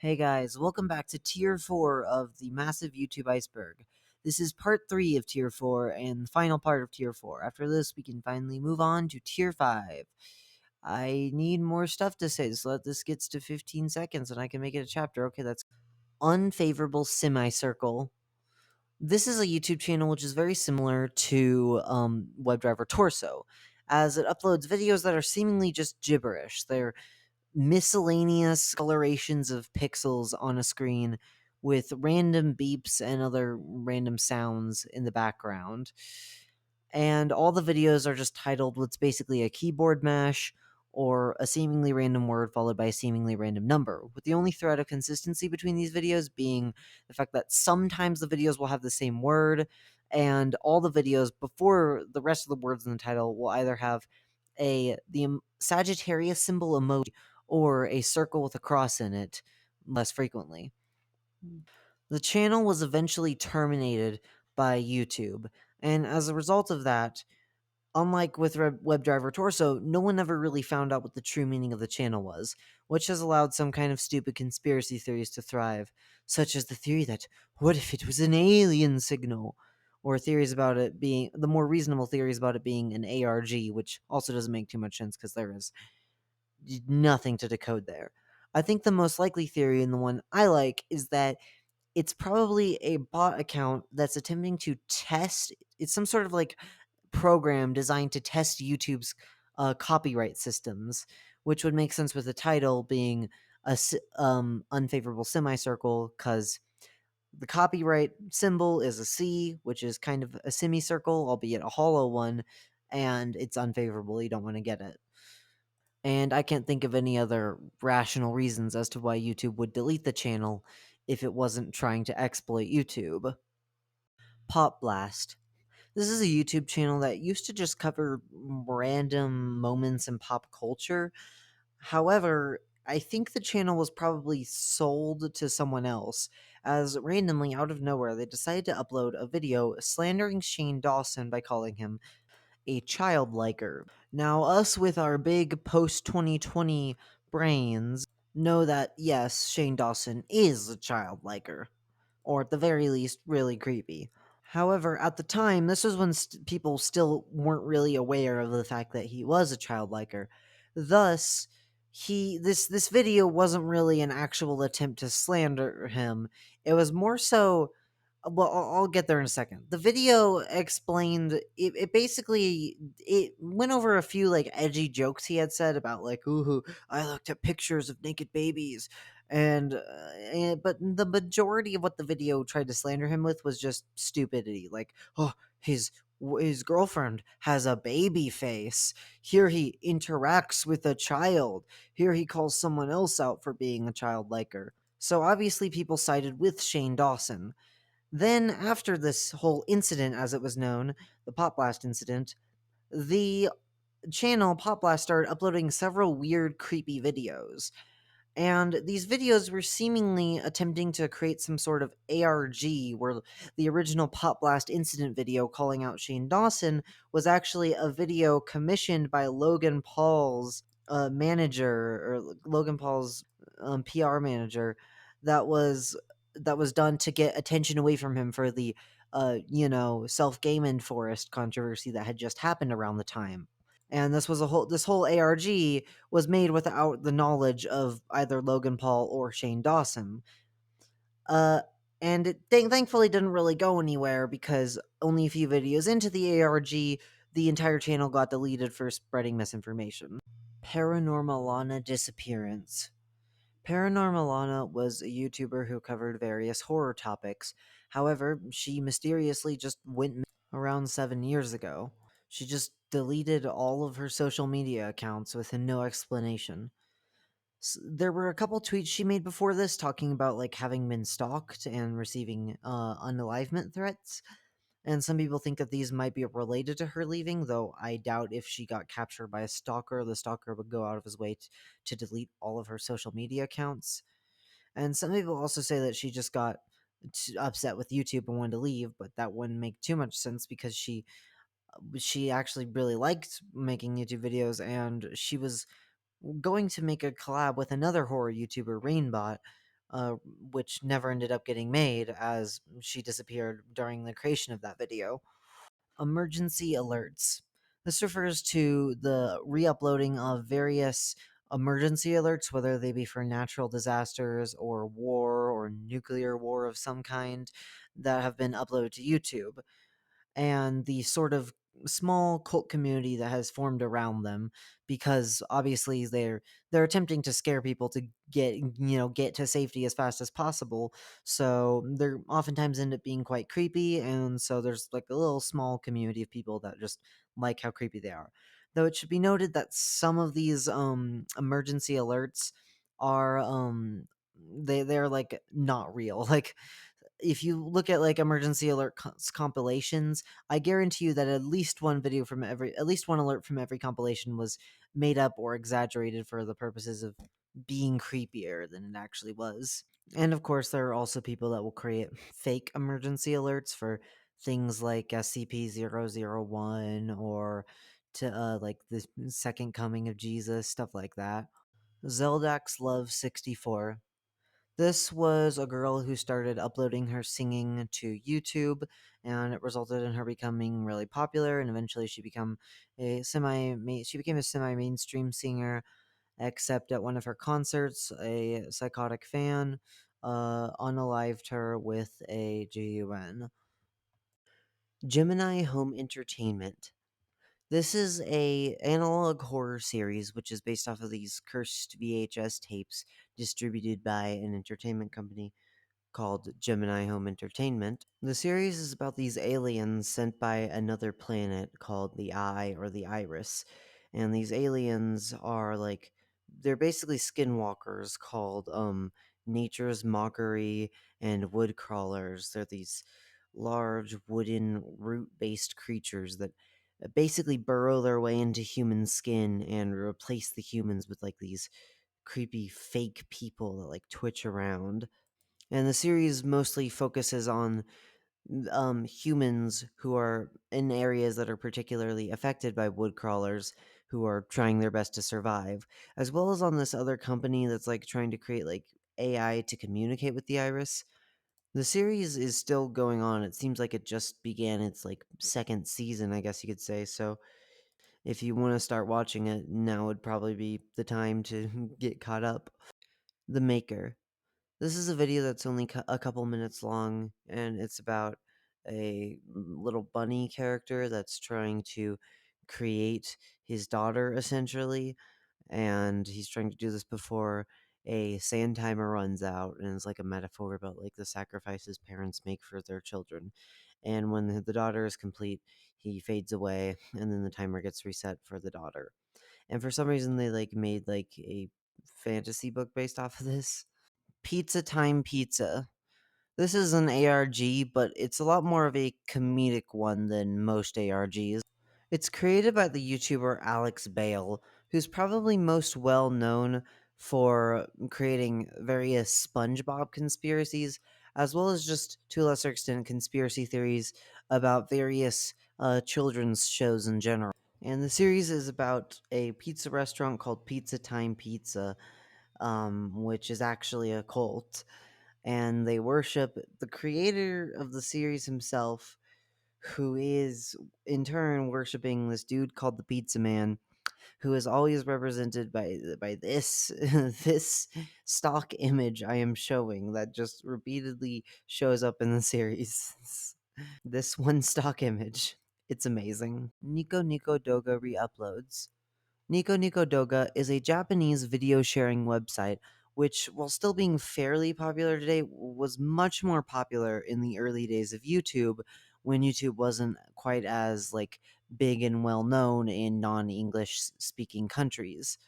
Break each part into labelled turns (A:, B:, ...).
A: Hey guys, welcome back to Tier 4 of the massive YouTube Iceberg. This is part 3 of Tier 4 and the final part of Tier 4. After this, we can finally move on to Tier 5. I need more stuff to say, so let this get to 15 seconds and I can make it a chapter. Okay, that's unfavorable semicircle. This is a YouTube channel which is very similar to WebDriver Torso, as it uploads videos that are seemingly just gibberish. They're miscellaneous colorations of pixels on a screen with random beeps and other random sounds in the background. And all the videos are just titled what's basically a keyboard mash or a seemingly random word followed by a seemingly random number, with the only thread of consistency between these videos being the fact that sometimes the videos will have the same word, and all the videos before the rest of the words in the title will either have the Sagittarius symbol emoji or a circle with a cross in it less frequently. The channel was eventually terminated by YouTube, and as a result of that, unlike with WebDriver Torso, no one ever really found out what the true meaning of the channel was, which has allowed some kind of stupid conspiracy theories to thrive, such as the theory that, what if it was an alien signal? Or theories about it being, the more reasonable theories about it being an ARG, which also doesn't make too much sense because there is nothing to decode there. I think the most likely theory, and the one I like, is that it's probably a bot account that's attempting to test. It's some sort of like program designed to test YouTube's copyright systems, which would make sense with the title being a unfavorable semicircle, because the copyright symbol is a C, which is kind of a semicircle, albeit a hollow one, and it's unfavorable. You don't want to get it. And I can't think of any other rational reasons as to why YouTube would delete the channel if it wasn't trying to exploit YouTube. Pop Blast. This is a YouTube channel that used to just cover random moments in pop culture. However, I think the channel was probably sold to someone else, as randomly out of nowhere they decided to upload a video slandering Shane Dawson by calling him a child liker. Now, us with our big post 2020 brains know that yes, Shane Dawson is a child liker, or at the very least, really creepy. However, at the time, this was when people still weren't really aware of the fact that he was a child liker. Thus, this video wasn't really an actual attempt to slander him. It was more so, well, I'll get there in a second. The video explained it basically it went over a few like edgy jokes he had said about like, "Ooh, I looked at pictures of naked babies," but the majority of what the video tried to slander him with was just stupidity, like, "Oh, his girlfriend has a baby face. Here he interacts with a child. Here he calls someone else out for being a child liker." So obviously, people sided with Shane Dawson. Then, after this whole incident, as it was known, the Pop Blast incident, the channel Pop Blast started uploading several weird, creepy videos. And these videos were seemingly attempting to create some sort of ARG, where the original Pop Blast incident video calling out Shane Dawson was actually a video commissioned by Logan Paul's manager, or Logan Paul's PR manager, that was done to get attention away from him for the self-gaming forest controversy that had just happened around the time. And this whole ARG was made without the knowledge of either Logan Paul or Shane Dawson. And it thankfully didn't really go anywhere, because only a few videos into the ARG, the entire channel got deleted for spreading misinformation. Paranormalana Disappearance. Paranormalana was a YouTuber who covered various horror topics. However, she mysteriously just went missing around 7 years ago. She just deleted all of her social media accounts with no explanation. There were a couple tweets she made before this talking about like having been stalked and receiving unalivement threats. And some people think that these might be related to her leaving, though I doubt if she got captured by a stalker, the stalker would go out of his way to delete all of her social media accounts. And some people also say that she just got upset with YouTube and wanted to leave, but that wouldn't make too much sense, because she actually really liked making YouTube videos, and she was going to make a collab with another horror YouTuber, Rainbot, which never ended up getting made as she disappeared during the creation of that video. Emergency alerts. This refers to the re-uploading of various emergency alerts, whether they be for natural disasters or war or nuclear war of some kind, that have been uploaded to YouTube, and the sort of small cult community that has formed around them, because obviously they're attempting to scare people to get to safety as fast as possible. So they're oftentimes end up being quite creepy, and so there's like a little small community of people that just like how creepy they are. Though it should be noted that some of these emergency alerts are they're like not real. Like, if you look at like emergency alert compilations, I guarantee you that at least one alert from every compilation was made up or exaggerated for the purposes of being creepier than it actually was. And of course, there are also people that will create fake emergency alerts for things like SCP-001 or to like the second coming of Jesus, stuff like that. Zeldax Love 64. This was a girl who started uploading her singing to YouTube, and it resulted in her becoming really popular. And eventually, she became a semi-mainstream singer. Except at one of her concerts, a psychotic fan unalived her with a GUN. Gemini Home Entertainment. This is a analog horror series which is based off of these cursed VHS tapes distributed by an entertainment company called Gemini Home Entertainment. The series is about these aliens sent by another planet called the Eye or the Iris. And these aliens are like, they're basically skinwalkers called Nature's Mockery and Wood Crawlers. They're these large wooden root based creatures that basically burrow their way into human skin and replace the humans with like these creepy fake people that like twitch around. And the series mostly focuses on humans who are in areas that are particularly affected by wood crawlers who are trying their best to survive, as well as on this other company that's like trying to create like AI to communicate with the iris. The series is still going on. It seems like it just began its like second season, I guess you could say. So if you want to start watching it, now would probably be the time to get caught up. The Maker. This is a video that's only a couple minutes long, and it's about a little bunny character that's trying to create his daughter, essentially. And he's trying to do this before a sand timer runs out, and it's like a metaphor about like the sacrifices parents make for their children. And when the daughter is complete, he fades away, and then the timer gets reset for the daughter. And for some reason, they like made like a fantasy book based off of this. Pizza Time Pizza. This is an ARG, but it's a lot more of a comedic one than most ARGs. It's created by the YouTuber Alex Bale, who's probably most well known for creating various SpongeBob conspiracies, as well as just to a lesser extent conspiracy theories about various children's shows in general. And the series is about a pizza restaurant called Pizza Time Pizza, which is actually a cult, and they worship the creator of the series himself, who is in turn worshiping this dude called the Pizza Man, who is always represented by this this stock image I am showing that just repeatedly shows up in the series. This one stock image. It's amazing. Nico Douga Reuploads. Nico Douga is a Japanese video sharing website which, while still being fairly popular today, was much more popular in the early days of YouTube, when YouTube wasn't quite as like big and well known in non-English speaking countries.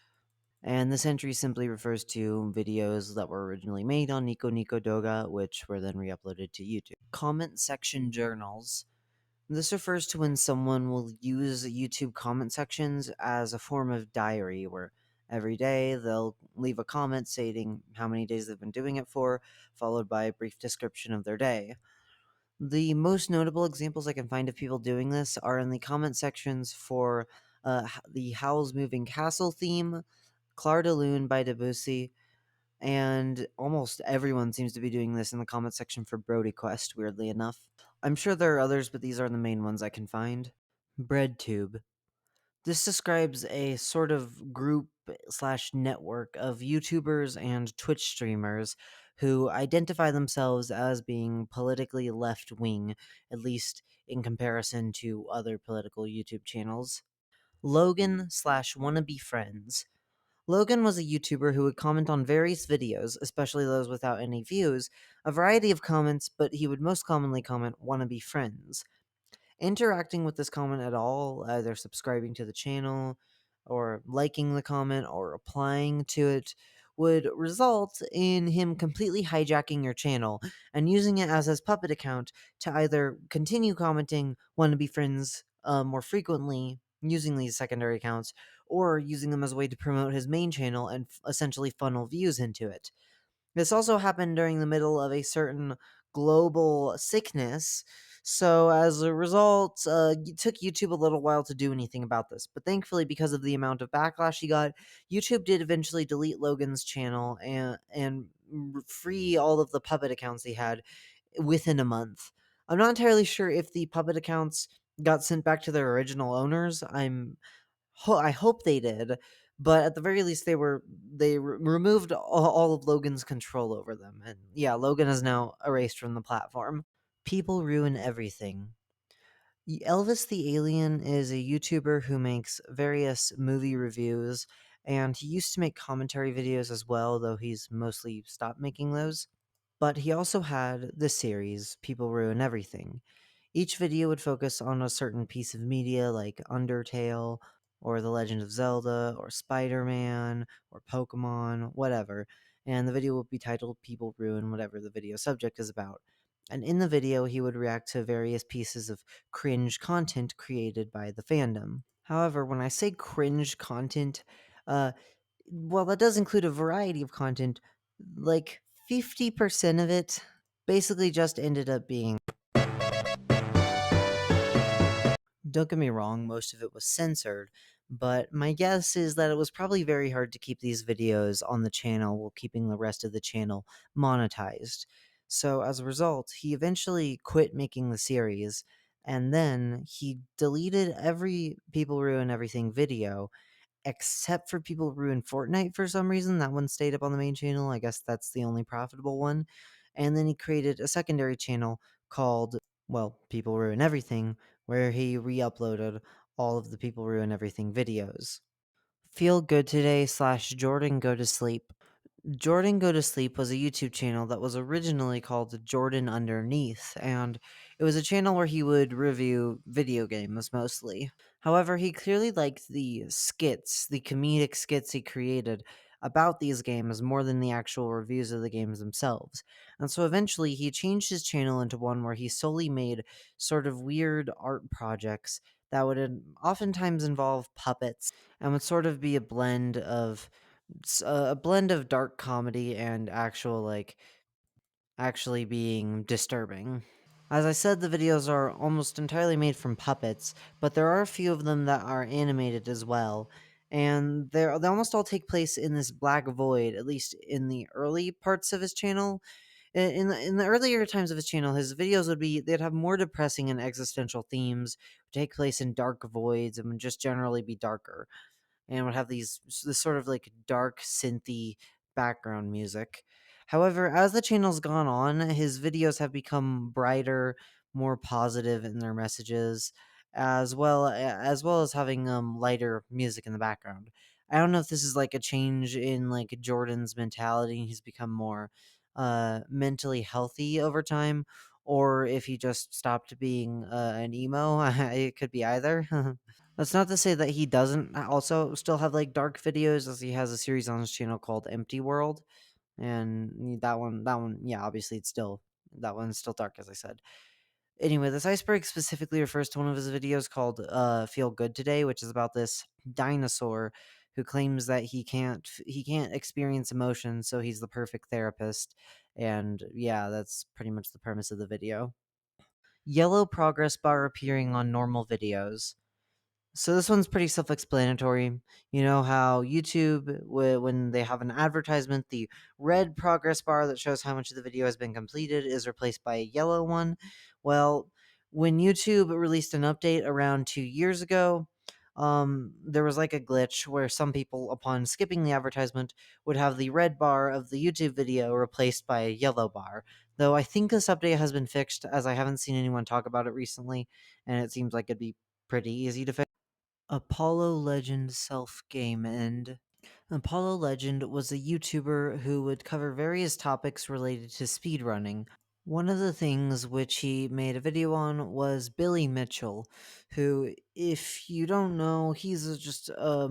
A: And this entry simply refers to videos that were originally made on Nico Douga, which were then re-uploaded to YouTube. Comment section journals. This refers to when someone will use YouTube comment sections as a form of diary, where every day they'll leave a comment stating how many days they've been doing it for, followed by a brief description of their day. The most notable examples I can find of people doing this are in the comment sections for the Howl's Moving Castle theme, Clair de Lune by Debussy, And almost everyone seems to be doing this in the comment section for Brody Quest, weirdly enough. I'm sure there are others, but these are the main ones I can find. BreadTube. This describes a sort of group slash network of YouTubers and Twitch streamers who identify themselves as being politically left wing, at least in comparison to other political YouTube channels. Logan slash wannabe friends. Logan was a YouTuber who would comment on various videos, especially those without any views, a variety of comments, but he would most commonly comment wannabe friends. Interacting with this comment at all, either subscribing to the channel or liking the comment or replying to it, would result in him completely hijacking your channel and using it as his puppet account to either continue commenting wannabe friends more frequently using these secondary accounts, or using them as a way to promote his main channel and essentially funnel views into it. This also happened during the middle of a certain global sickness. So, as a result, it took YouTube a little while to do anything about this. But thankfully, because of the amount of backlash he got, YouTube did eventually delete Logan's channel and free all of the puppet accounts he had within a month. I'm not entirely sure if the puppet accounts got sent back to their original owners. I hope they did, but at the very least, removed all of Logan's control over them, and yeah, Logan is now erased from the platform. People ruin everything. Elvis the Alien is a YouTuber who makes various movie reviews, and he used to make commentary videos as well, though he's mostly stopped making those. But he also had the series People Ruin Everything. Each video would focus on a certain piece of media like Undertale, or The Legend of Zelda, or Spider Man, or Pokemon, whatever. And the video would be titled People Ruin whatever the video subject is about. And in the video, he would react to various pieces of cringe content created by the fandom. However, when I say cringe content, uh, well, that does include a variety of content. Like 50% of it basically just ended up being. Don't get me wrong, most of it was censored, but my guess is that it was probably very hard to keep these videos on the channel while keeping the rest of the channel monetized. So, as a result, he eventually quit making the series, and then he deleted every People Ruin Everything video except for People Ruin Fortnite for some reason. That one stayed up on the main channel. I guess that's the only profitable one. And then he created a secondary channel called, well, People Ruin Everything, where he re uploaded all of the People Ruin Everything videos. Feel Good Today slash Jordan Go to Sleep. Jordan Go to Sleep was a YouTube channel that was originally called Jordan Underneath, and it was a channel where he would review video games mostly. However, he clearly liked the comedic skits he created about these games more than the actual reviews of the games themselves. And so eventually he changed his channel into one where he solely made sort of weird art projects that would oftentimes involve puppets and would sort of be a blend of dark comedy and actually being disturbing. As I said, the videos are almost entirely made from puppets, but there are a few of them that are animated as well. And they almost all take place in this black void, at least in the early parts of his channel. In the earlier times of his channel, his videos they'd have more depressing and existential themes, take place in dark voids, and would just generally be darker, and would have this sort of like dark synthy background music. However, as the channel's gone on, his videos have become brighter, more positive in their messages, as well as having lighter music in the background. I don't know if this is like a change in like Jordan's mentality. He's become more mentally healthy over time, or if he just stopped being an emo. It could be either. That's not to say that he doesn't also still have like dark videos, as he has a series on his channel called Empty World, and that one, yeah, obviously that one's still dark, as I said. Anyway, this iceberg specifically refers to one of his videos called "Feel Good Today," which is about this dinosaur who claims that he can't experience emotions, so he's the perfect therapist. And yeah, that's pretty much the premise of the video. Yellow progress bar appearing on normal videos. So this one's pretty self-explanatory. You know how YouTube, when they have an advertisement, the red progress bar that shows how much of the video has been completed is replaced by a yellow one. Well, when YouTube released an update around 2 years ago, there was like a glitch where some people, upon skipping the advertisement, would have the red bar of the YouTube video replaced by a yellow bar. Though I think this update has been fixed, as I haven't seen anyone talk about it recently, and it seems like it'd be pretty easy to fix. Apollo Legend Self Game End. Apollo Legend was a YouTuber who would cover various topics related to speedrunning. One of the things which he made a video on was Billy Mitchell, who, if you don't know, he's just a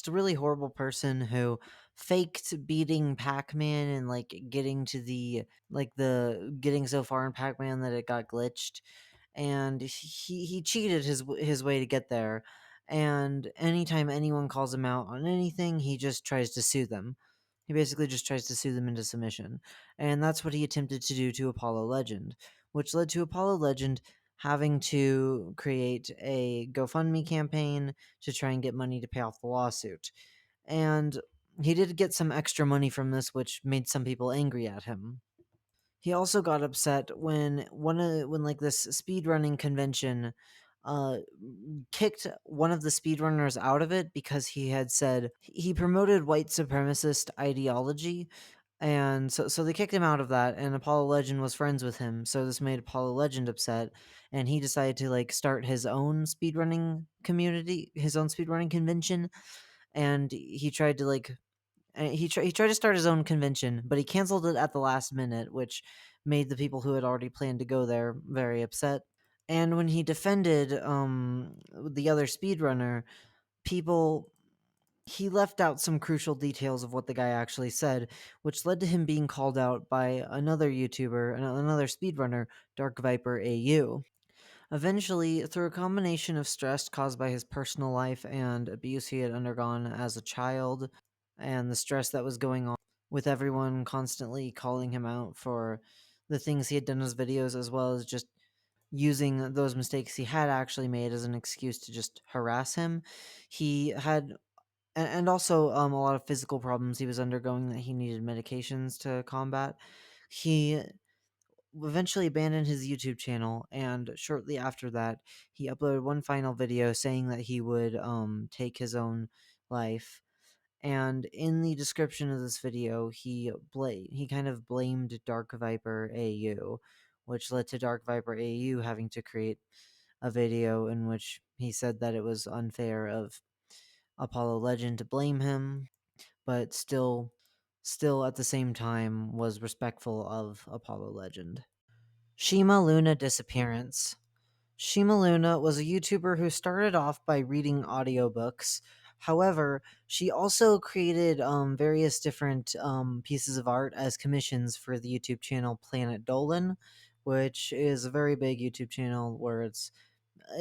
A: really horrible person who faked beating Pac-Man and like getting to the getting so far in Pac-Man that it got glitched, and he cheated his way to get there. And anytime anyone calls him out on anything, he just tries to sue them. He basically just tries to sue them into submission. And that's what he attempted to do to Apollo Legend, which led to Apollo Legend having to create a GoFundMe campaign to try and get money to pay off the lawsuit. And he did get some extra money from this, which made some people angry at him. He also got upset when when like this speedrunning convention uh kicked one of the speedrunners out of it because he had said he promoted white supremacist ideology, and so they kicked him out of that, and Apollo Legend was friends with him, so this made Apollo Legend upset, and he decided to like start his own speedrunning community, his own speedrunning convention, and he tried to like he tried to start his own convention, but he canceled it at the last minute, which made the people who had already planned to go there very upset. And when he defended the other speedrunner, people he left out some crucial details of what the guy actually said, which led to him being called out by another YouTuber, another speedrunner, Dark Viper AU. Eventually, through a combination of stress caused by his personal life and abuse he had undergone as a child, and the stress that was going on with everyone constantly calling him out for the things he had done in his videos, as well as just using those mistakes he had actually made as an excuse to just harass him, he had and also a lot of physical problems he was undergoing that he needed medications to combat. He eventually abandoned his YouTube channel, and shortly after that, he uploaded one final video saying that he would take his own life. And in the description of this video, he kind of blamed Dark Viper AU, which led to Dark Viper AU having to create a video in which he said that it was unfair of Apollo Legend to blame him, but still at the same time was respectful of Apollo Legend. Shima Luna Disappearance. Shima Luna was a YouTuber who started off by reading audiobooks. However, she also created various different pieces of art as commissions for the YouTube channel Planet Dolan, which is a very big YouTube channel where it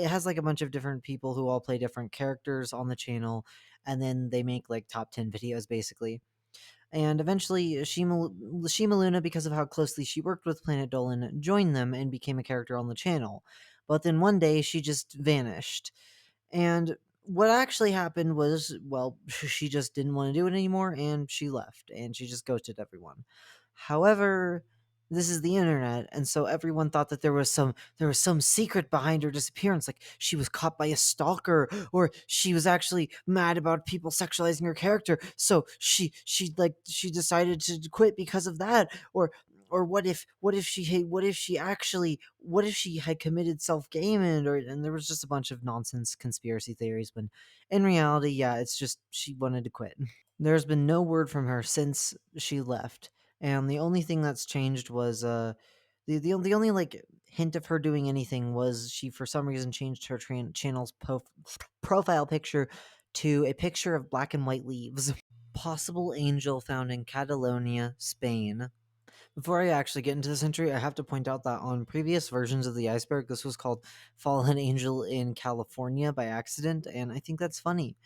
A: has like a bunch of different people who all play different characters on the channel, and then they make like top 10 videos basically. And eventually, Shima Luna, because of how closely she worked with Planet Dolan, joined them and became a character on the channel. But then one day, she just vanished. And what actually happened was, well, she just didn't want to do it anymore, and she left, and she just ghosted everyone. However, this is the internet, and so everyone thought that there was some secret behind her disappearance, like she was caught by a stalker, or she was actually mad about people sexualizing her character, so she decided to quit because of that, or what if she had committed self-gaming, or and there was just a bunch of nonsense conspiracy theories, when in reality, yeah, it's just she wanted to quit. There's been no word from her since she left, and the only thing that's changed was the only like hint of her doing anything was she for some reason changed her channel's profile picture to a picture of black and white leaves. Possible angel found in Catalonia, Spain. Before I actually get into this entry, I have to point out that on previous versions of the Iceberg, this was called Fallen Angel in California by accident, and I think that's funny.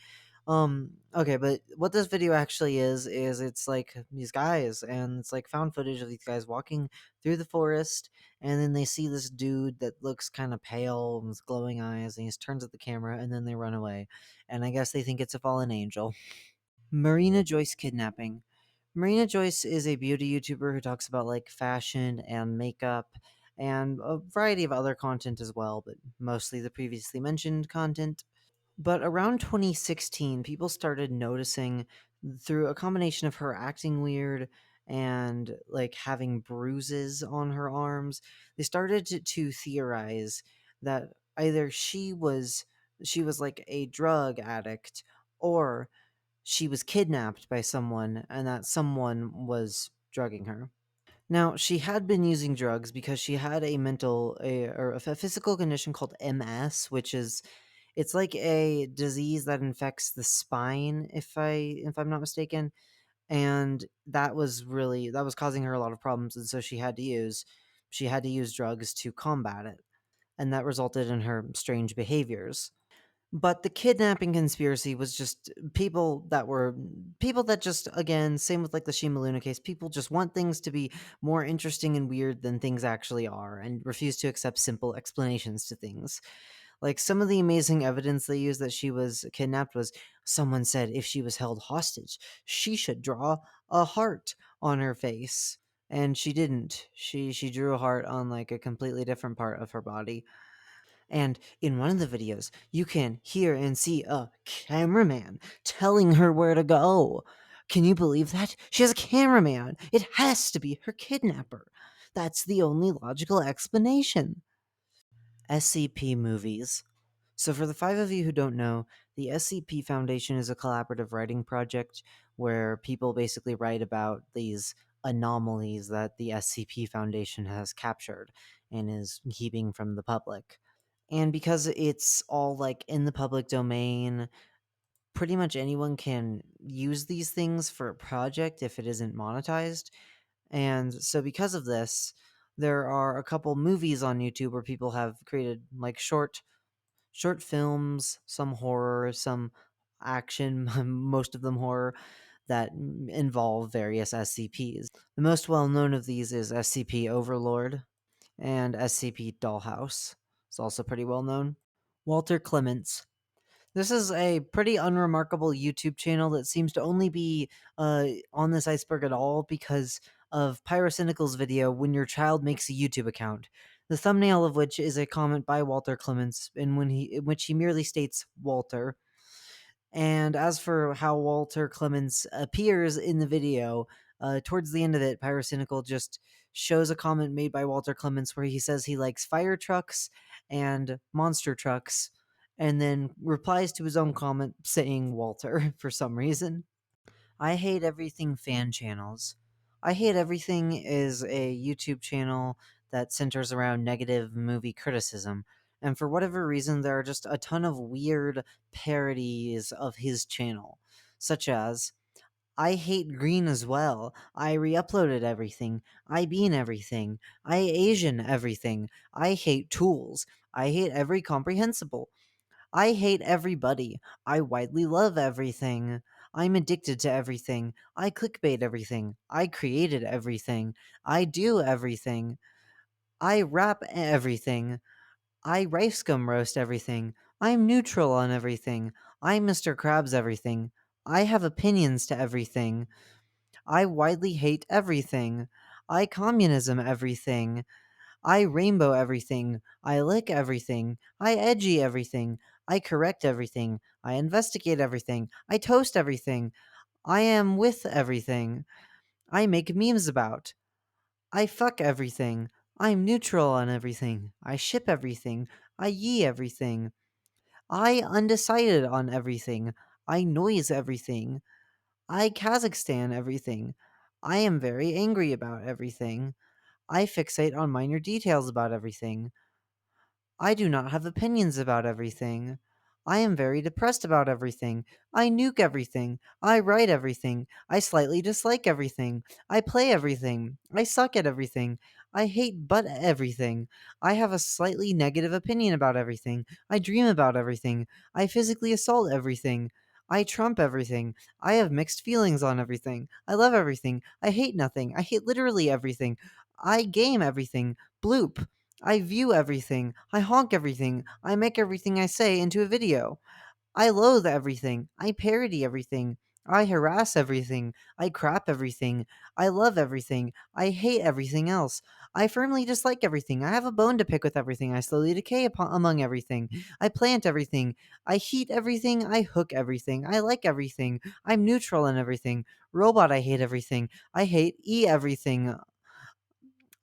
A: Okay, but what this video actually is it's like these guys, and it's like found footage of these guys walking through the forest, and then they see this dude that looks kind of pale and with glowing eyes, and he just turns at the camera, and then they run away. And I guess they think it's a fallen angel. Marina Joyce kidnapping. Marina Joyce is a beauty YouTuber who talks about like fashion and makeup and a variety of other content as well, but mostly the previously mentioned content. But around 2016, people started noticing through a combination of her acting weird and like having bruises on her arms, they started to theorize that either she was like a drug addict, or she was kidnapped by someone and that someone was drugging her. Now, she had been using drugs because she had a physical condition called MS, which is it's like a disease that infects the spine, if I'm not mistaken, and that was causing her a lot of problems, and so she had to use drugs to combat it, and that resulted in her strange behaviors. But the kidnapping conspiracy was just people that just, again, same with like the Shima Luna case, people just want things to be more interesting and weird than things actually are and refuse to accept simple explanations to things. Like some of the amazing evidence they used that she was kidnapped was someone said if she was held hostage, she should draw a heart on her face. And she didn't. She drew a heart on like a completely different part of her body. And in one of the videos, you can hear and see a cameraman telling her where to go. Can you believe that? She has a cameraman. It has to be her kidnapper. That's the only logical explanation. SCP Movies. So, for the five of you who don't know, the SCP Foundation is a collaborative writing project where people basically write about these anomalies that the SCP Foundation has captured and is keeping from the public. And because it's all like in the public domain, pretty much anyone can use these things for a project if it isn't monetized. And so because of this, there are a couple movies on YouTube where people have created like short films, some horror, some action, most of them horror, that involve various SCPs. The most well known of these is SCP Overlord, and SCP Dollhouse. It's also pretty well known. Walter Clements. This is a pretty unremarkable YouTube channel that seems to only be on this iceberg at all because of Pyrocynical's video When Your Child Makes a YouTube Account, the thumbnail of which is a comment by Walter Clements in which he merely states Walter. And as for how Walter Clements appears in the video, towards the end of it, Pyrocynical just shows a comment made by Walter Clements where he says he likes fire trucks and monster trucks, and then replies to his own comment saying Walter for some reason. I Hate Everything fan channels. I Hate Everything is a YouTube channel that centers around negative movie criticism. And for whatever reason, there are just a ton of weird parodies of his channel, such as I hate green as well. I re-uploaded everything. I bean everything. I Asian everything. I hate tools. I hate every comprehensible. I hate everybody. I widely love everything. I'm addicted to everything. I clickbait everything. I created everything. I do everything. I rap everything. I rice scum roast everything. I'm neutral on everything. I'm Mr. Krabs everything. I have opinions to everything. I widely hate everything. I communism everything. I rainbow everything. I lick everything. I edgy everything. I correct everything. I investigate everything. I toast everything. I am with everything. I make memes about. I fuck everything. I'm neutral on everything. I ship everything. I yee everything. I undecided on everything. I noise everything. I Kazakhstan everything. I am very angry about everything. I fixate on minor details about everything. I do not have opinions about everything. I am very depressed about everything. I nuke everything. I write everything. I slightly dislike everything. I play everything. I suck at everything. I hate but everything. I have a slightly negative opinion about everything. I dream about everything. I physically assault everything. I trump everything. I have mixed feelings on everything. I love everything. I hate nothing. I hate literally everything. I game everything. Bloop. I view everything. I honk everything. I make everything I say into a video. I loathe everything. I parody everything. I harass everything. I crap everything. I love everything. I hate everything else. I firmly dislike everything. I have a bone to pick with everything. I slowly decay among everything. I plant everything. I heat everything. I hook everything. I like everything. I'm neutral in everything. Robot, I hate everything. I hate everything.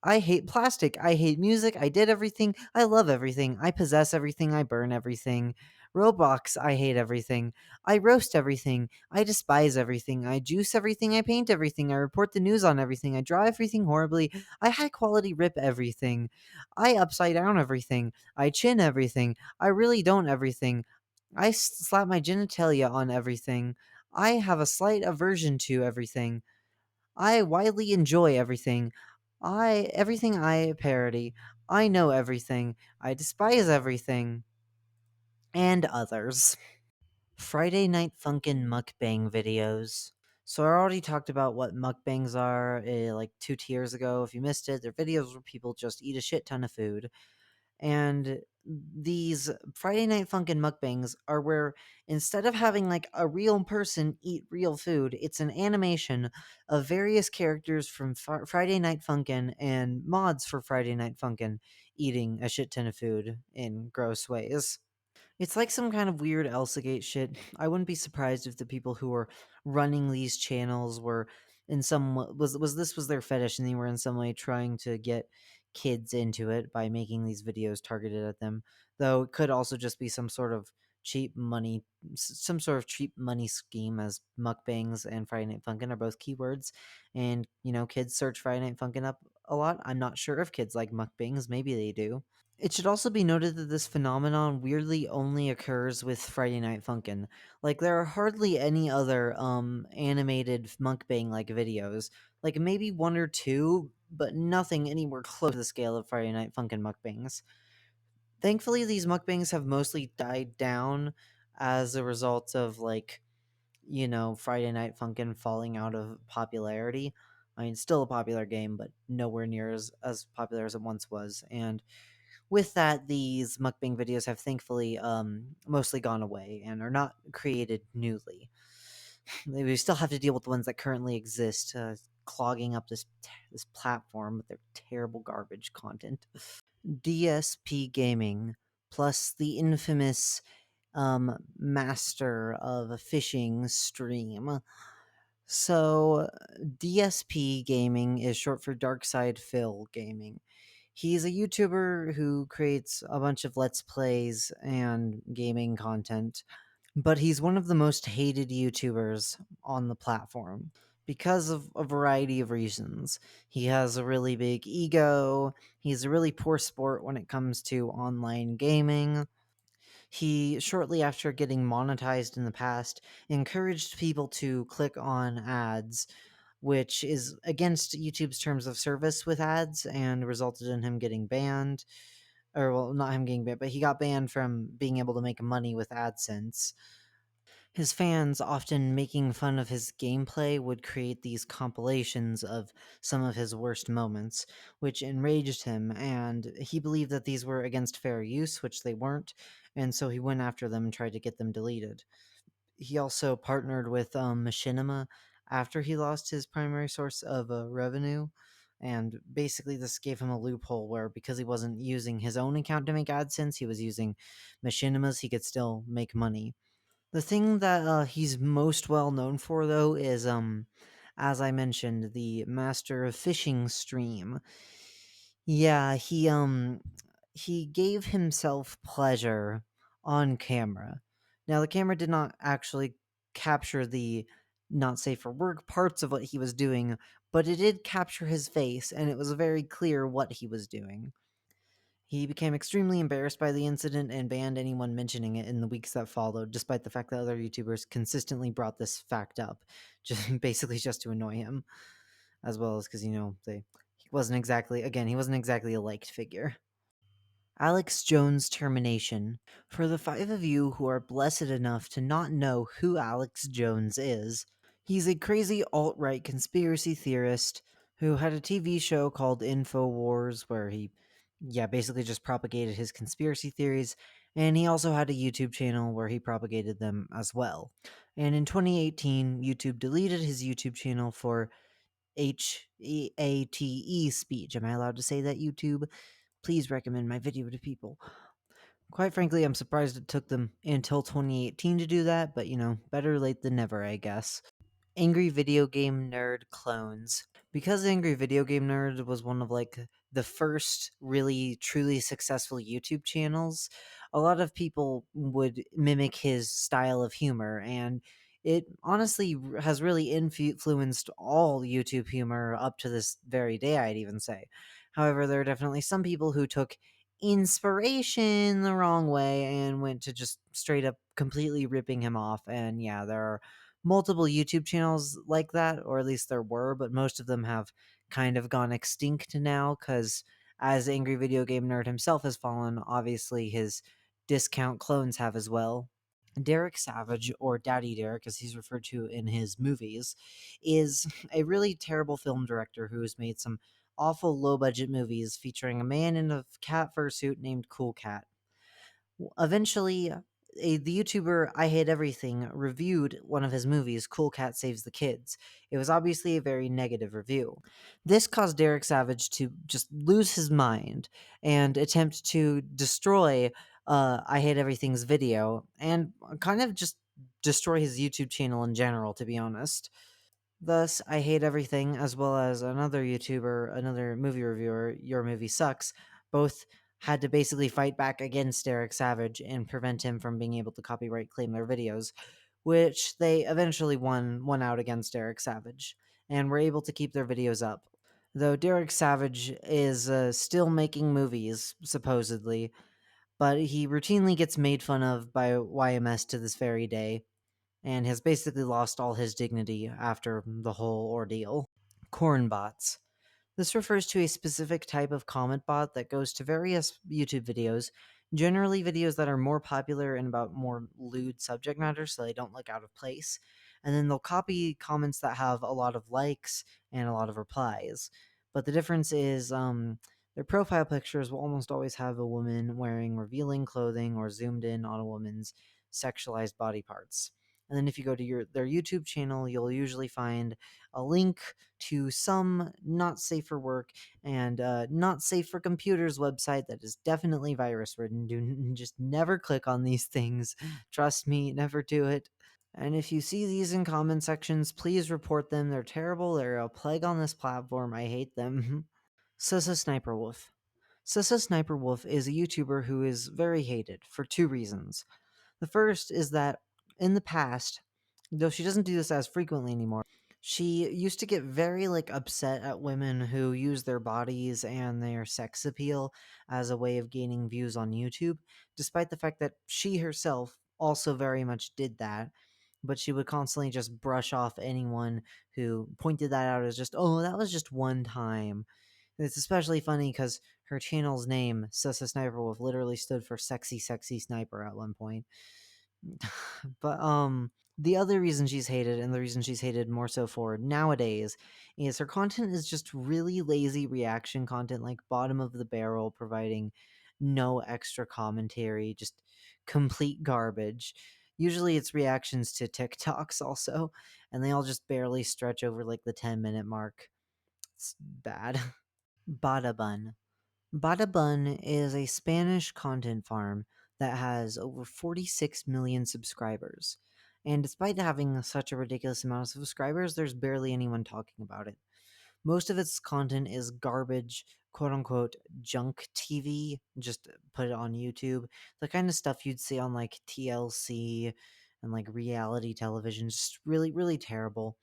A: I hate plastic. I hate music. I did everything. I love everything. I possess everything. I burn everything. Roblox, I hate everything. I roast everything. I despise everything. I juice everything. I paint everything. I report the news on everything. I draw everything horribly. I high quality rip everything. I upside down everything. I chin everything. I really don't everything. I slap my genitalia on everything. I have a slight aversion to everything. I widely enjoy everything. Everything I parody. I know everything. I despise everything. And others. Friday Night Funkin' mukbang videos. So I already talked about what mukbangs are like 2 tiers ago. If you missed it, they're videos where people just eat a shit ton of food. And these Friday Night Funkin' mukbangs are where instead of having like a real person eat real food, it's an animation of various characters from Friday Night Funkin' and mods for Friday Night Funkin' eating a shit ton of food in gross ways. It's like some kind of weird Elsagate shit. I wouldn't be surprised if the people who were running these channels were in some was their fetish and they were in some way trying to get kids into it by making these videos targeted at them. Though it could also just be some sort of some sort of cheap money scheme, as mukbangs and Friday Night Funkin' are both keywords, and kids search Friday Night Funkin' up a lot. I'm not sure if kids like mukbangs. Maybe they do. It should also be noted that this phenomenon weirdly only occurs with Friday Night Funkin'. Like, there are hardly any other animated mukbang like videos. Like, maybe one or two, but nothing anywhere close to the scale of Friday Night Funkin' mukbangs. Thankfully, these mukbangs have mostly died down as a result of, like, Friday Night Funkin' falling out of popularity. I mean, still a popular game, but nowhere near as popular as it once was. And with that, these mukbang videos have thankfully mostly gone away and are not created newly. We still have to deal with the ones that currently exist, clogging up this platform with their terrible garbage content. DSPGaming, plus the infamous master of a fishing stream. So, DSP Gaming is short for Dark Side Phil Gaming. He's a YouTuber who creates a bunch of Let's Plays and gaming content, but he's one of the most hated YouTubers on the platform because of a variety of reasons. He has a really big ego, he's a really poor sport when it comes to online gaming. He, shortly after getting monetized in the past, encouraged people to click on ads, which is against YouTube's terms of service with ads and resulted in him getting banned. Or, well, not him getting banned, but he got banned from being able to make money with AdSense. His fans, often making fun of his gameplay, would create these compilations of some of his worst moments, which enraged him, and he believed that these were against fair use, which they weren't, and so he went after them and tried to get them deleted. He also partnered with Machinima after he lost his primary source of revenue. And basically, this gave him a loophole where, because he wasn't using his own account to make AdSense, he was using Machinima's, he could still make money. The thing that he's most well known for, though, is, as I mentioned, the Master of Fishing stream. Yeah, he gave himself pleasure on camera. Now, the camera did not actually capture the not safe for work parts of what he was doing, but it did capture his face, and it was very clear what he was doing. He became extremely embarrassed by the incident and banned anyone mentioning it in the weeks that followed, despite the fact that other YouTubers consistently brought this fact up, just basically just to annoy him, as well as because he wasn't exactly a liked figure. Alex Jones Termination. For the 5 of you who are blessed enough to not know who Alex Jones is, he's a crazy alt-right conspiracy theorist who had a TV show called InfoWars where he, basically just propagated his conspiracy theories, and he also had a YouTube channel where he propagated them as well. And in 2018, YouTube deleted his YouTube channel for HATE speech. Am I allowed to say that, YouTube? Please recommend my video to people. Quite frankly, I'm surprised it took them until 2018 to do that, but better late than never, I guess. Angry Video Game Nerd clones. Because Angry Video Game Nerd was one of the first really truly successful YouTube channels, a lot of people would mimic his style of humor, and it honestly has really influenced all YouTube humor up to this very day, I'd even say. However, there are definitely some people who took inspiration the wrong way and went to just straight up completely ripping him off, and yeah, there are multiple YouTube channels like that, or at least there were, but most of them have kind of gone extinct now because as Angry Video Game Nerd himself has fallen, obviously his discount clones have as well. Derek Savage, or Daddy Derek as he's referred to in his movies, is a really terrible film director who has made some awful low budget movies featuring a man in a cat fursuit named Cool Cat. Eventually, the YouTuber I Hate Everything reviewed one of his movies, Cool Cat Saves the Kids. It was obviously a very negative review. This caused Derek Savage to just lose his mind and attempt to destroy I Hate Everything's video and kind of just destroy his YouTube channel in general, to be honest. Thus, I Hate Everything, as well as another YouTuber, another movie reviewer, Your Movie Sucks, both had to basically fight back against Derek Savage and prevent him from being able to copyright claim their videos, which they eventually won out against Derek Savage, and were able to keep their videos up. Though Derek Savage is still making movies, supposedly, but he routinely gets made fun of by YMS to this very day, and has basically lost all his dignity after the whole ordeal. Corn bots. This refers to a specific type of comment bot that goes to various YouTube videos, generally videos that are more popular and about more lewd subject matter so they don't look out of place, and then they'll copy comments that have a lot of likes and a lot of replies. But the difference is their profile pictures will almost always have a woman wearing revealing clothing or zoomed in on a woman's sexualized body parts. And then if you go to their YouTube channel, you'll usually find a link to some not safe for work and not safe for computers website that is definitely virus ridden. Just never click on these things. Trust me, never do it. And if you see these in comment sections, please report them. They're terrible. They're a plague on this platform. I hate them. SSSniperwolf. SSSniperwolf is a YouTuber who is very hated for 2 reasons. The first is that in the past, though she doesn't do this as frequently anymore, she used to get very upset at women who use their bodies and their sex appeal as a way of gaining views on YouTube, despite the fact that she herself also very much did that. But she would constantly just brush off anyone who pointed that out as just, oh, that was just one time. It's especially funny because her channel's name, Sessa Sniperwolf, literally stood for sexy, sexy sniper at one point. But the other reason she's hated, and the reason she's hated more so for nowadays, is her content is just really lazy reaction content, like bottom of the barrel, providing no extra commentary, just complete garbage. Usually it's reactions to TikToks also, and they all just barely stretch over the 10-minute mark. It's bad. Badabun. Badabun is a Spanish content farm that has over 46 million subscribers. And despite having such a ridiculous amount of subscribers, there's barely anyone talking about it. Most of its content is garbage, quote unquote, junk TV. Just put it on YouTube. The kind of stuff you'd see on TLC and reality television. Just really, really terrible.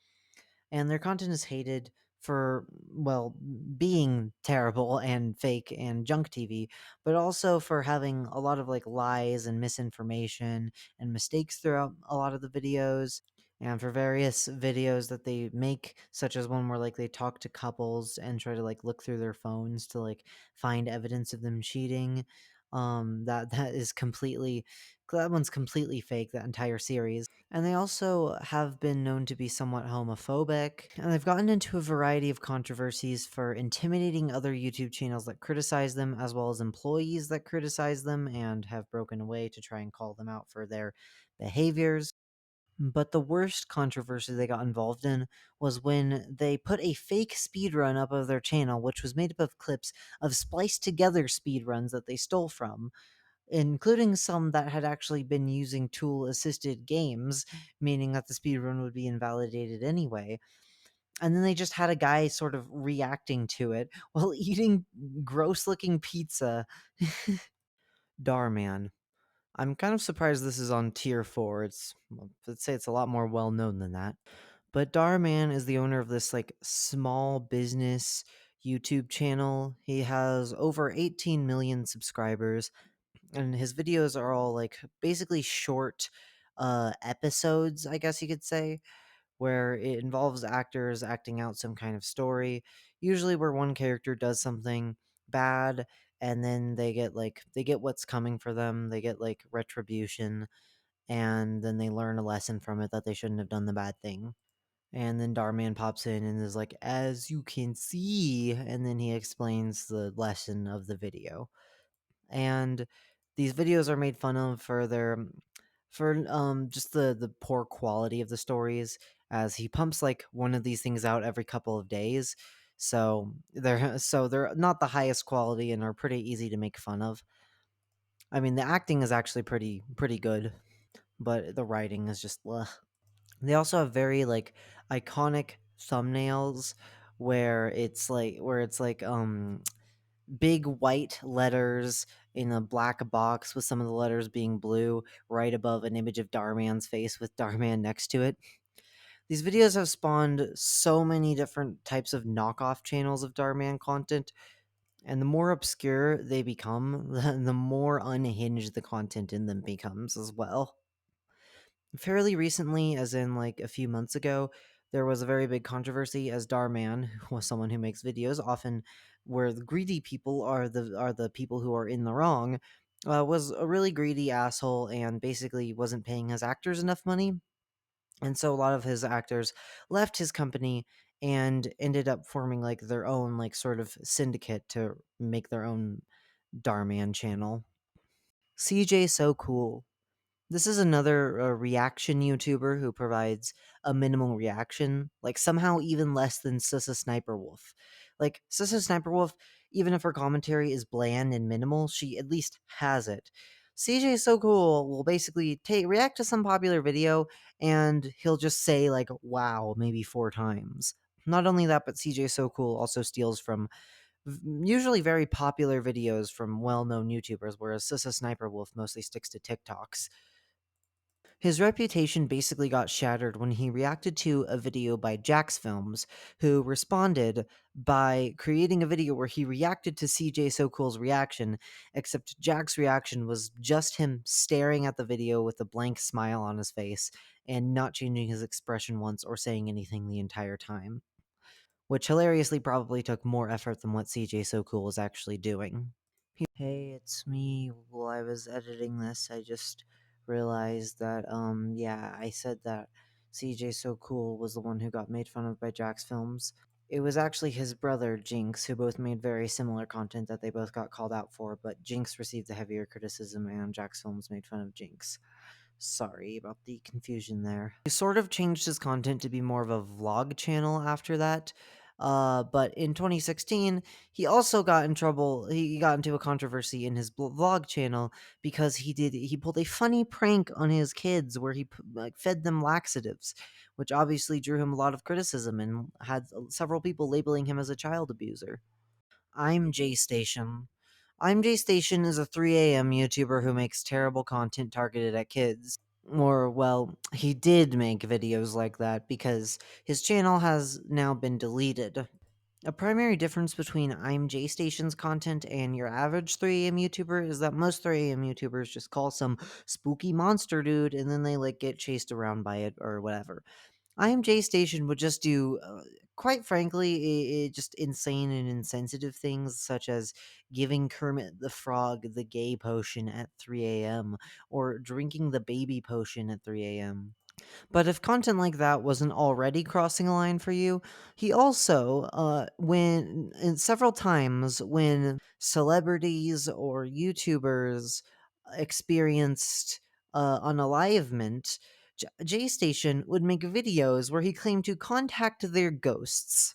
A: And their content is hated for, well, being terrible and fake and junk TV, but also for having a lot of lies and misinformation and mistakes throughout a lot of the videos. And for various videos that they make, such as one where they talk to couples and try to look through their phones to find evidence of them cheating. That is completely that one's completely fake, that entire series. And they also have been known to be somewhat homophobic, and they've gotten into a variety of controversies for intimidating other YouTube channels that criticize them, as well as employees that criticize them and have broken away to try and call them out for their behaviors. But the worst controversy they got involved in was when they put a fake speedrun up of their channel, which was made up of clips of spliced together speedruns that they stole from, including some that had actually been using tool assisted games, meaning that the speedrun would be invalidated anyway. And then they just had a guy sort of reacting to it while eating gross looking pizza. Dhar Mann. I'm kind of surprised this is on tier 4. Let's say it's a lot more well known than that. But Dhar Mann is the owner of this like small business YouTube channel. He has over 18 million subscribers, and his videos are all like basically short episodes, I guess you could say, where it involves actors acting out some kind of story, usually where one character does something bad and then they get what's coming for them, they get like retribution, and then they learn a lesson from it that they shouldn't have done the bad thing. And then Dhar Mann pops in and is like, as you can see, and then he explains the lesson of the video. And these videos are made fun of for their for just the poor quality of the stories, as he pumps like one of these things out every couple of days. So they're not the highest quality and are pretty easy to make fun of. I mean, the acting is actually pretty good, but the writing is just ugh. They also have very like iconic thumbnails where it's like big white letters in a black box with some of the letters being blue right above an image of Dhar Mann's face with Dhar Mann next to it. These videos have spawned so many different types of knockoff channels of Dhar Mann content, and the more obscure they become, the more unhinged the content in them becomes as well. Fairly recently, as in like a few months ago, there was a very big controversy as Dhar Mann, who was someone who makes videos often where the greedy people are the people who are in the wrong, was a really greedy asshole and basically wasn't paying his actors enough money. And so a lot of his actors left his company and ended up forming like their own like sort of syndicate to make their own Dhar Mann channel. CJ So Cool. This is another reaction YouTuber who provides a minimal reaction, like somehow even less than SSSniperwolf. Like SSSniperwolf, even if her commentary is bland and minimal, she at least has it. CJ is so cool will basically react to some popular video and he'll just say like wow maybe 4 times. Not only that, but CJ So Cool also steals from usually very popular videos from well-known YouTubers, whereas SSSniperwolf mostly sticks to TikToks. His reputation basically got shattered when he reacted to a video by Jax Films, who responded by creating a video where he reacted to CJ So Cool's reaction, except Jack's reaction was just him staring at the video with a blank smile on his face and not changing his expression once or saying anything the entire time, which hilariously probably took more effort than what CJ So Cool was actually doing. Hey, it's me. While I was editing this, I just realized that, yeah, I said that CJ So Cool was the one who got made fun of by Jax Films. It was actually his brother, Jinx, who both made very similar content that they both got called out for, but Jinx received the heavier criticism and Jax Films made fun of Jinx. Sorry about the confusion there. He sort of changed his content to be more of a vlog channel after that. But in 2016, he also got in trouble. He got into a controversy in his vlog channel because he pulled a funny prank on his kids where he like fed them laxatives, which obviously drew him a lot of criticism and had several people labeling him as a child abuser. ImJayStation. ImJayStation is a 3 a.m. YouTuber who makes terrible content targeted at kids. Or, well, he did make videos like that because his channel has now been deleted. A primary difference between ImJayStation's content and your average 3 a.m. YouTuber is that most 3 a.m. YouTubers just call some spooky monster dude and then they like get chased around by it or whatever. ImJayStation would just do quite frankly, just insane and insensitive things such as giving Kermit the Frog the gay potion at 3 a.m. or drinking the baby potion at 3 a.m. But if content like that wasn't already crossing a line for you, he also, when several times when celebrities or YouTubers experienced unalivement, JStation would make videos where he claimed to contact their ghosts.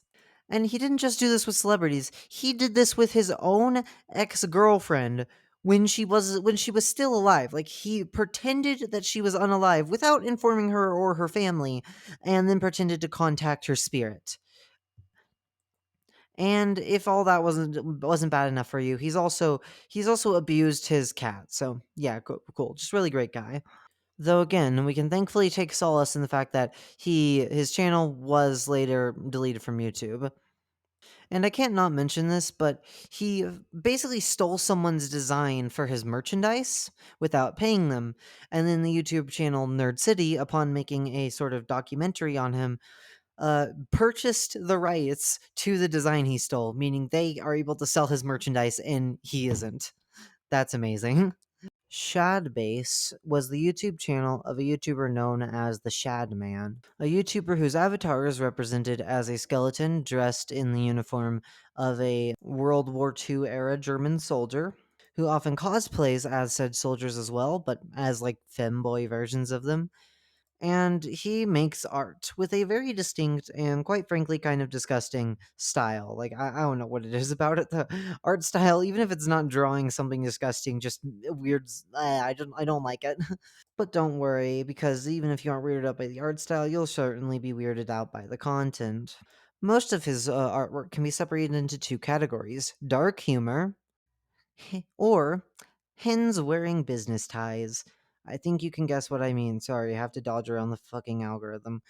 A: And he didn't just do this with celebrities. He did this with his own ex-girlfriend when she was still alive. Like, he pretended that she was unalive without informing her or her family, and then pretended to contact her spirit. And if all that wasn't bad enough for you, he's also abused his cat. So yeah, cool. Just really great guy. Though again, we can thankfully take solace in the fact that his channel was later deleted from YouTube. And I can't not mention this, but he basically stole someone's design for his merchandise without paying them. And then the YouTube channel Nerd City, upon making a sort of documentary on him, purchased the rights to the design he stole, meaning they are able to sell his merchandise and he isn't. That's amazing. Shädbase was the YouTube channel of a YouTuber known as the Shad Man, a YouTuber whose avatar is represented as a skeleton dressed in the uniform of a World War II era German soldier, who often cosplays as said soldiers as well, but as like femboy versions of them. And he makes art with a very distinct and quite frankly kind of disgusting style. Like, I don't know what it is about it. The art style, even if it's not drawing something disgusting, just weird. I don't like it. But don't worry, because even if you aren't weirded out by the art style, you'll certainly be weirded out by the content. Most of his artwork can be separated into two categories: dark humor or hens wearing business ties. I think you can guess what I mean. Sorry, I have to dodge around the fucking algorithm.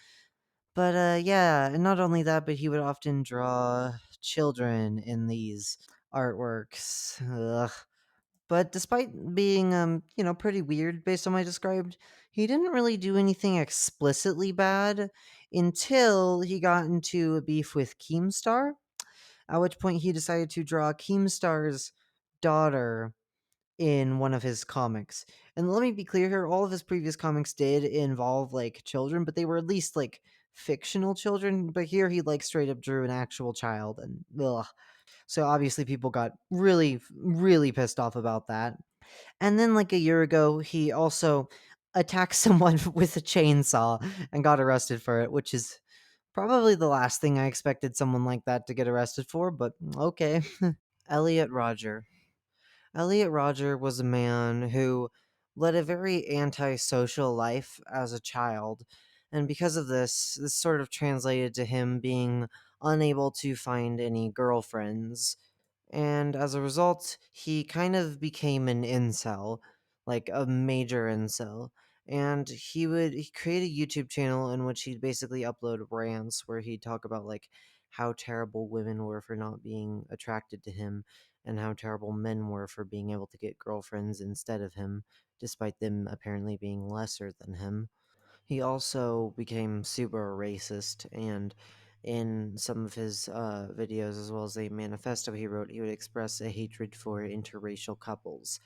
A: But yeah, and not only that, but he would often draw children in these artworks. Ugh. But despite being pretty weird based on what I described, he didn't really do anything explicitly bad until he got into a beef with Keemstar, at which point he decided to draw Keemstar's daughter in one of his comics. And let me be clear here, all of his previous comics did involve like children, but they were at least like fictional children. But here he like straight up drew an actual child, and ugh. So obviously people got really, really pissed off about that. And then like a year ago, he also attacked someone with a chainsaw and got arrested for it, which is probably the last thing I expected someone like that to get arrested for, but okay. Elliot Rodger. Elliot Rodger was a man who led a very antisocial life as a child, and because of this sort of translated to him being unable to find any girlfriends. And as a result, he kind of became an incel, like a major incel. And he create a YouTube channel in which he'd basically upload rants where he'd talk about like how terrible women were for not being attracted to him and how terrible men were for being able to get girlfriends instead of him, despite them apparently being lesser than him. He also became super racist, and in some of his videos, as well as a manifesto he wrote, he would express a hatred for interracial couples.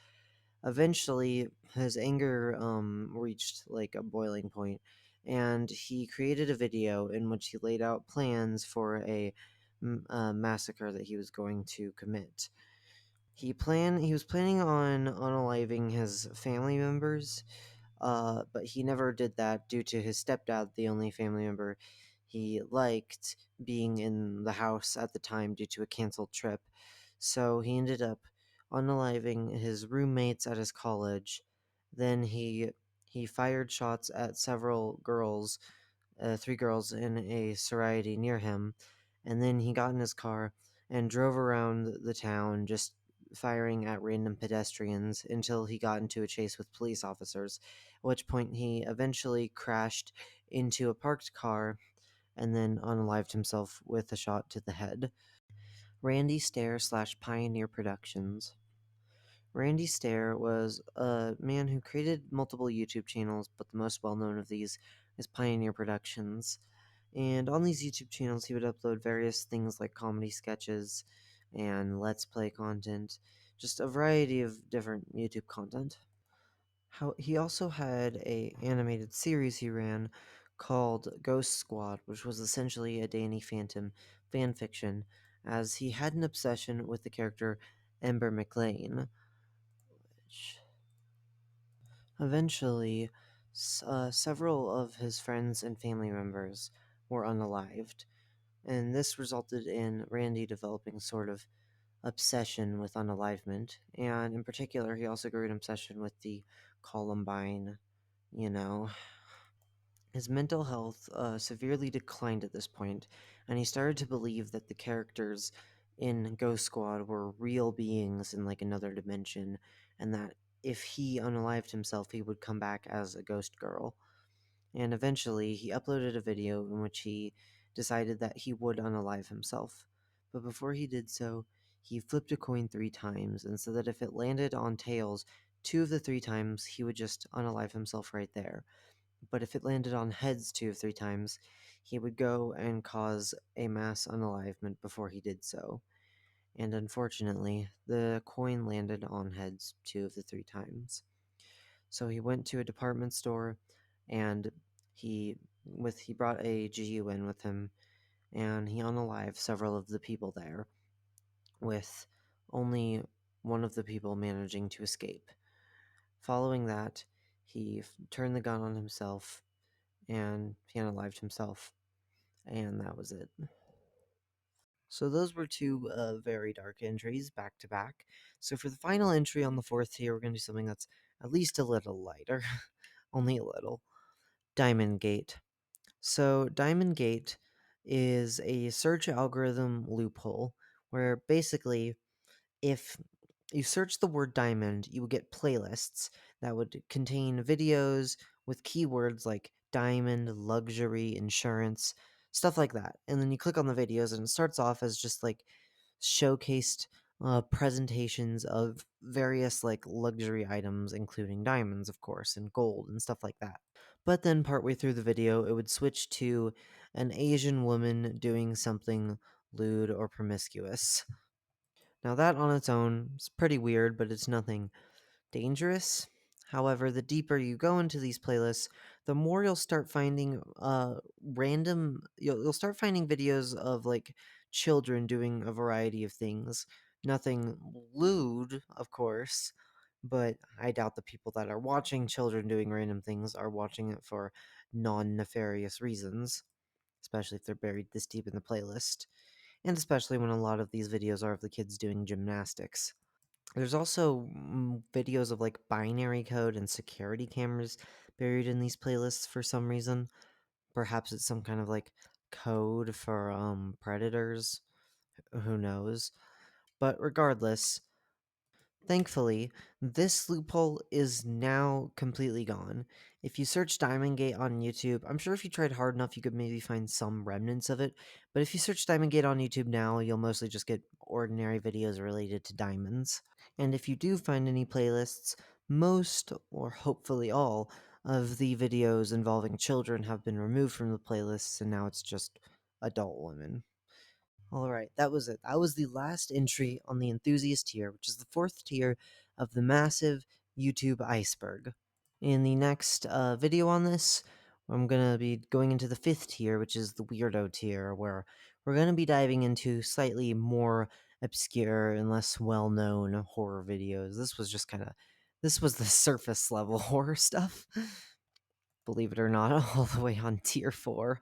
A: Eventually, his anger reached like a boiling point, and he created a video in which he laid out plans for a massacre that he was going to commit. He was planning on unaliving his family members, but he never did that due to his stepdad, the only family member he liked, being in the house at the time due to a canceled trip. So he ended up unaliving his roommates at his college. Then he fired shots at several girls, three girls in a sorority near him, and then he got in his car and drove around the town just firing at random pedestrians until he got into a chase with police officers, at which point he eventually crashed into a parked car and then unalived himself with a shot to the head. Randy Stair slash Pioneer Productions. Randy Stair was a man who created multiple YouTube channels, but the most well known of these is Pioneer Productions. And on these YouTube channels, he would upload various things like comedy sketches and Let's Play content, just a variety of different YouTube content. He also had a animated series he ran called Ghost Squad, which was essentially a Danny Phantom fanfiction, as he had an obsession with the character Ember McLean, which eventually several of his friends and family members were unalived, and this resulted in Randy developing sort of obsession with unalivement, and in particular, he also grew an obsession with the Columbine, you know. His mental health severely declined at this point, and he started to believe that the characters in Ghost Squad were real beings in like another dimension, and that if he unalived himself, he would come back as a ghost girl. And eventually, he uploaded a video in which he decided that he would unalive himself. But before he did so, he flipped a coin 3 times, and so that if it landed on tails 2 of the 3 times, he would just unalive himself right there. But if it landed on heads 2 of 3 times, he would go and cause a mass unalivement before he did so. And unfortunately, the coin landed on heads 2 of the 3 times. So he went to a department store, and he brought a GUN with him, and he unalived several of the people there, with only one of the people managing to escape. Following that, he turned the gun on himself, and he unalived himself, and that was it. So those were two very dark entries back to back. So for the final entry on the 4th tier, we're going to do something that's at least a little lighter, only a little. Diamond Gate. So Diamond Gate is a search algorithm loophole where basically if you search the word diamond, you would get playlists that would contain videos with keywords like diamond, luxury, insurance, stuff like that. And then you click on the videos, and it starts off as just like showcased presentations of various like luxury items, including diamonds, of course, and gold and stuff like that. But then partway through the video, it would switch to an Asian woman doing something lewd or promiscuous. Now, that on its own is pretty weird, but it's nothing dangerous. However, the deeper you go into these playlists, the more you'll start finding you'll start finding videos of like children doing a variety of things. Nothing lewd, of course, but I doubt the people that are watching children doing random things are watching it for non-nefarious reasons, especially if they're buried this deep in the playlist, and especially when a lot of these videos are of the kids doing gymnastics. There's also videos of like binary code and security cameras buried in these playlists for some reason. Perhaps it's some kind of like code for predators. Who knows? But regardless, thankfully, this loophole is now completely gone. If you search Diamond Gate on YouTube, I'm sure if you tried hard enough, you could maybe find some remnants of it. But if you search Diamond Gate on YouTube now, you'll mostly just get ordinary videos related to diamonds. And if you do find any playlists, most, or hopefully all, of the videos involving children have been removed from the playlists, and now it's just adult women. Alright, that was it. That was the last entry on the Enthusiast tier, which is the 4th tier of the massive YouTube iceberg. In the next video on this, I'm going to be going into the 5th tier, which is the Weirdo tier, where we're going to be diving into slightly more obscure and less well-known horror videos. This was the surface level horror stuff, believe it or not, all the way on tier 4.